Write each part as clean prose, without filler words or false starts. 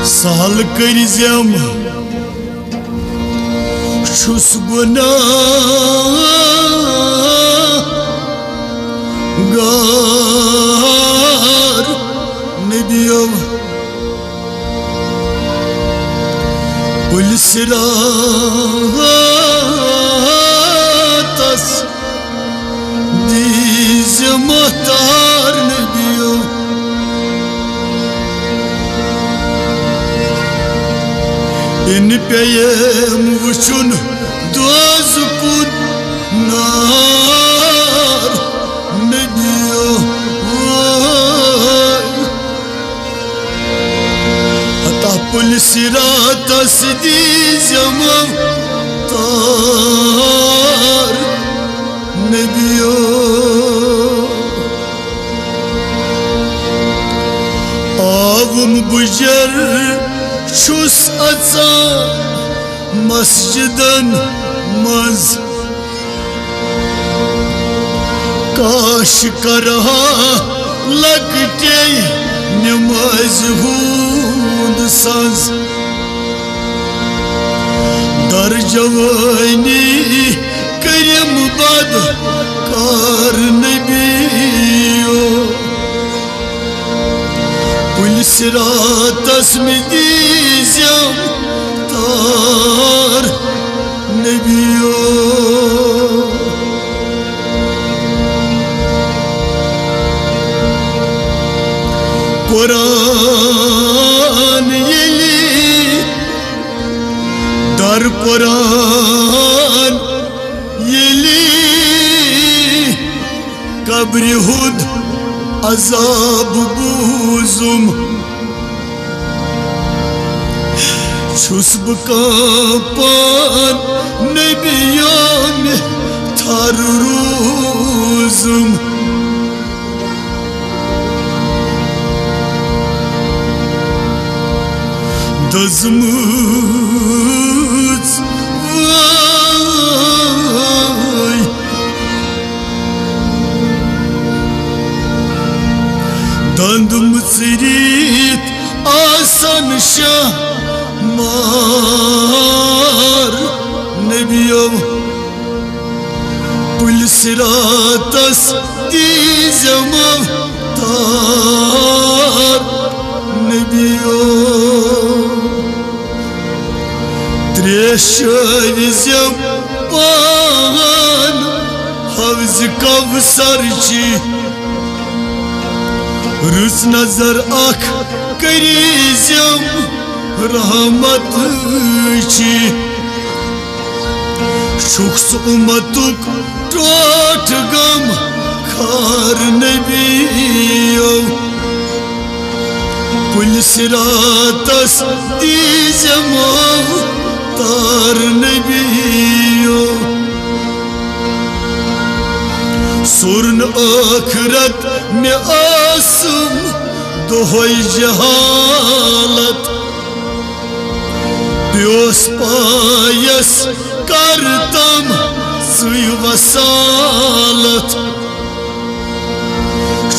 Sal krizem Şus gunagar Nebiyam Polis ratas Dize muhtar Nebiyam In peyem vuşun dozkun nar Nebiyam Hatta polis ratas dizem muhtar Nebiyam Avum bujer Şus atsa masjidın maz Kaş karaha lagte namaz hud saz Dar javani karim bad kar nebiyo Polis ratas mi dizem tar Nebiyo Kur'an yeli dar Kur'an yeli kabri hud azab buzum Şus bakapan nebiyam tar ruzum Dazmız vay Dandım sirit asan şah Mar Nebiyam Polis ratas dizem tar Nebiyam Treşevizem pan Havz kavsarçı Rus nazar ak karizem rahmatçı Şuks umatuk totgam kar nebiyam Polis ratas dizem tar nebiyam Surn akhirat me asım dohoy cehalat Pios payas kartam suy vasalat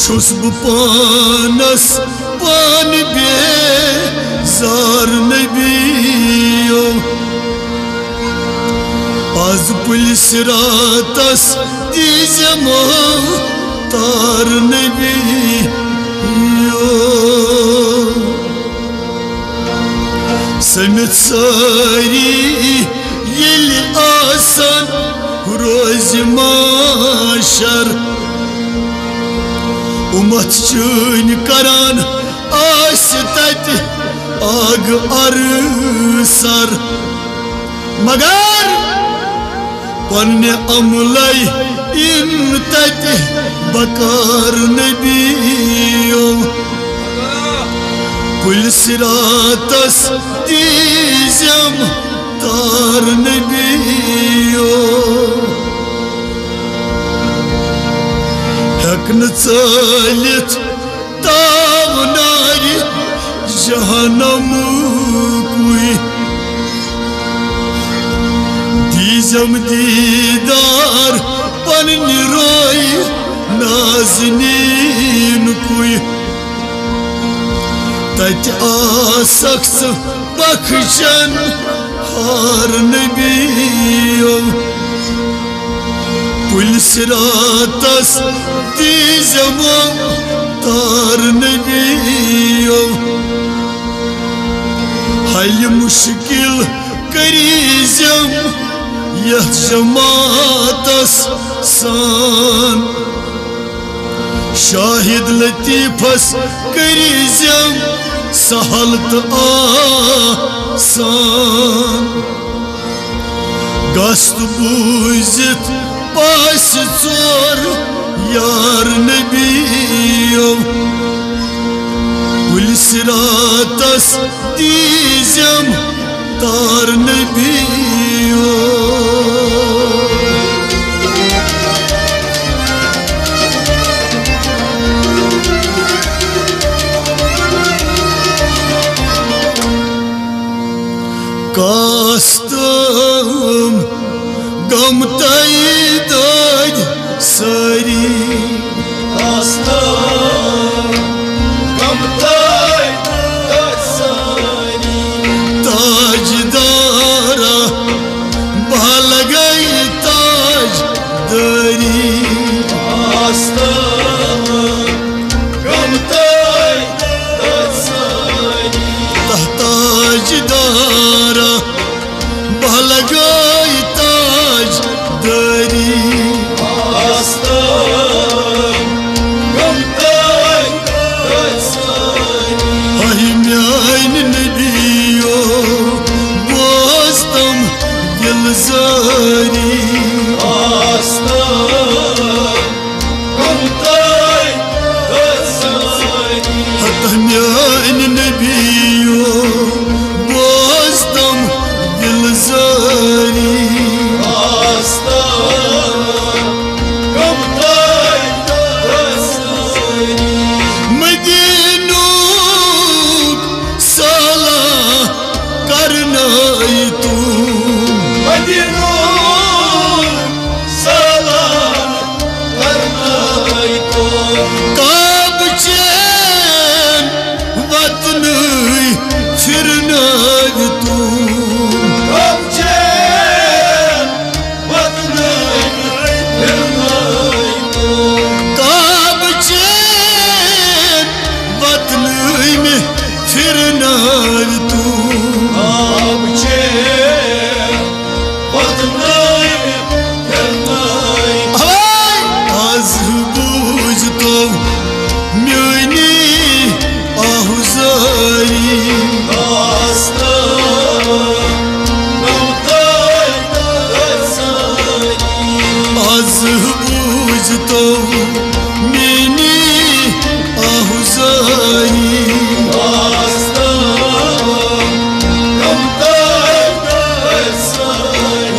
Şus bu panas pan be zar nebiyo Az polis ratas dizem tar nebiyo Samet sari yeli asan rozi maşar Umat çün karan astat ag arsar Magar panne amlay intat bakar nebiyo Polis ratas dizem tar nebiyo Hakne tsalit tavnari jahanam kuy Dizem didar panni roy naznin kuy तत आसख बख्शन हार नबियो पुलसिरातस दीजमो तार नबियो हल मुश्किल करीजम यह जमातस सान शाहिद लतीफस करीजम सहल तो आसान गस्त बूझित पास चोर यार नबियो पुलसिरातस दीजम तार नबियो कास्तम गम तईद सरी कास्तम गम तईद सरी ताजदारा भल गई ताज दरी कास्तम गम तईद सरी ताजदारा भल गई ताज दरी हाय म्यान नबियो बोस्तम दिलजारी हत म्यान नबियो बोस्तम दिलजारी मदीनूक साला करनाई तू मदीनूक साला करनाई तू काब चैन वतनई फिरनाई तू काब चैन वतनई फिरनाई तू काब चैन वतनई में फिरनाई तू काब चैन वतनई में फिरनाई आज बूझ तो म्यानी आहुजारी आज बूझ तो मैंने आहुजारी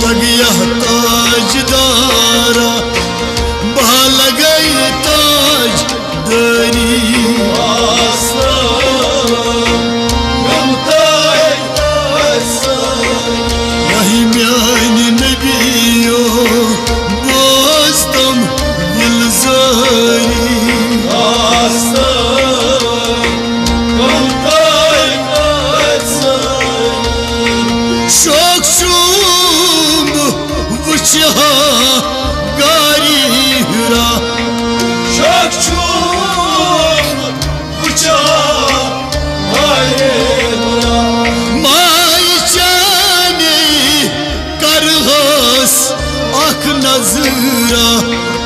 लगिया ताजदारा भल गई ताज दरी वही म्यान नबियो बोस्तम दिलजारी शौक शुम वुचहा गारी हिरा शौक शुम वुचहा गारी हिरा माई जाने करहस अख नजरा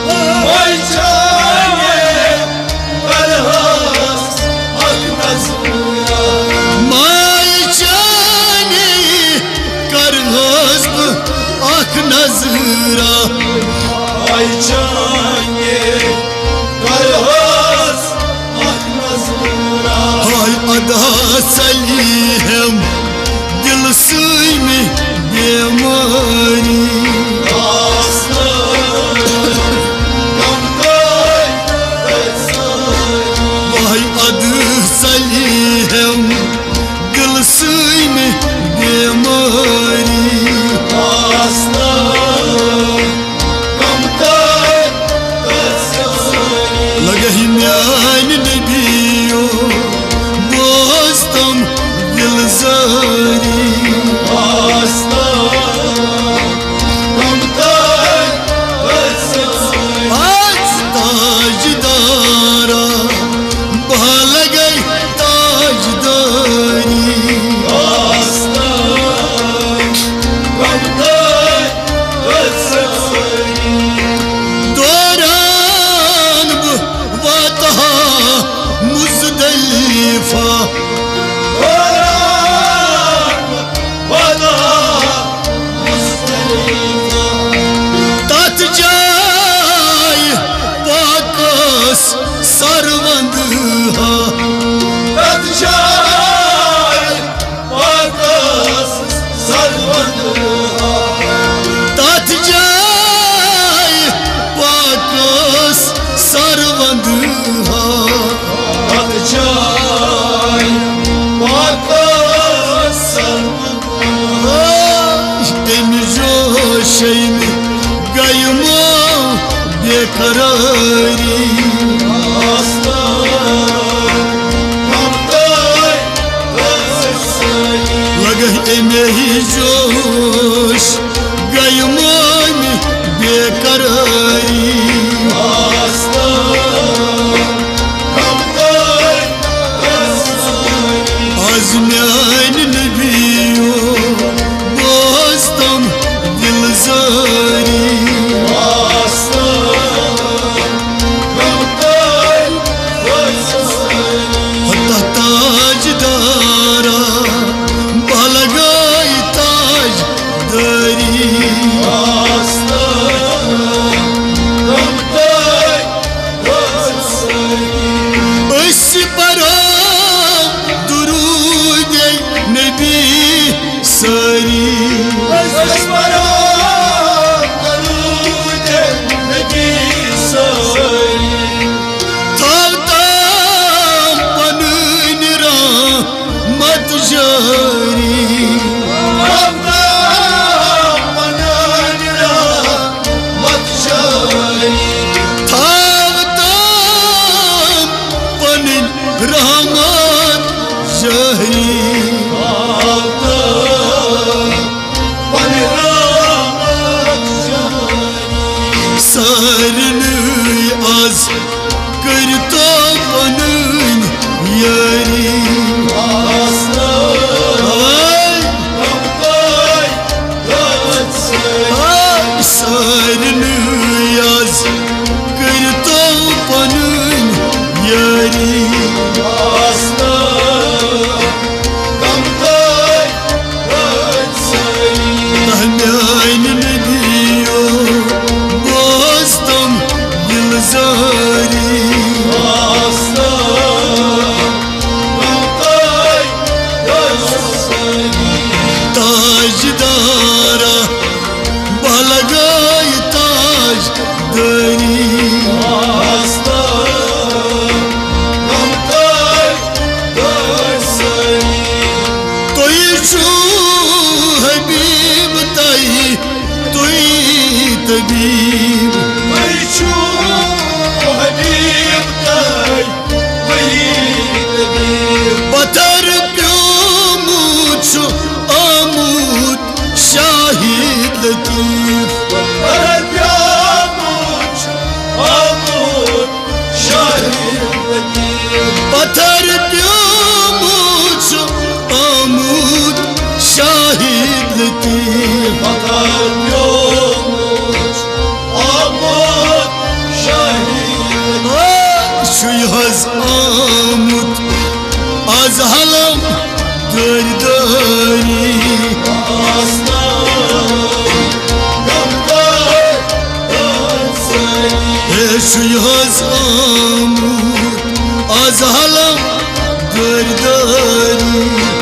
माई जाने करहस अख नजरा माई जाने करहस अख नजरा माई जाने करहस अख नजरा हाय अदा चली हम दिल सुई में बेमारी हाय अदा चली हम दिल सुई में बेमारी में ही जोश गई मन बेकरारी आज म्यान नबियो बोस्तम दिलजारी ताजदारा बलगाई ताज दरी दुरूद नबी सारी आज करता पनन यारी सारन आज करता पनन यारी तहम्यान नबियो बोस्तम दिलजारी ताजदारा बलगाई ताज दरी तुई छू हबीब ताई तुई तबीब पत्थर प्यो मुझो आमूद शाहिद लतीफ पत्थर प्यो मुझो आमूद शाहिद लतीफ शुहज आमुद आज हलम दरदारी शुहज आमुद आज हलम दरदारी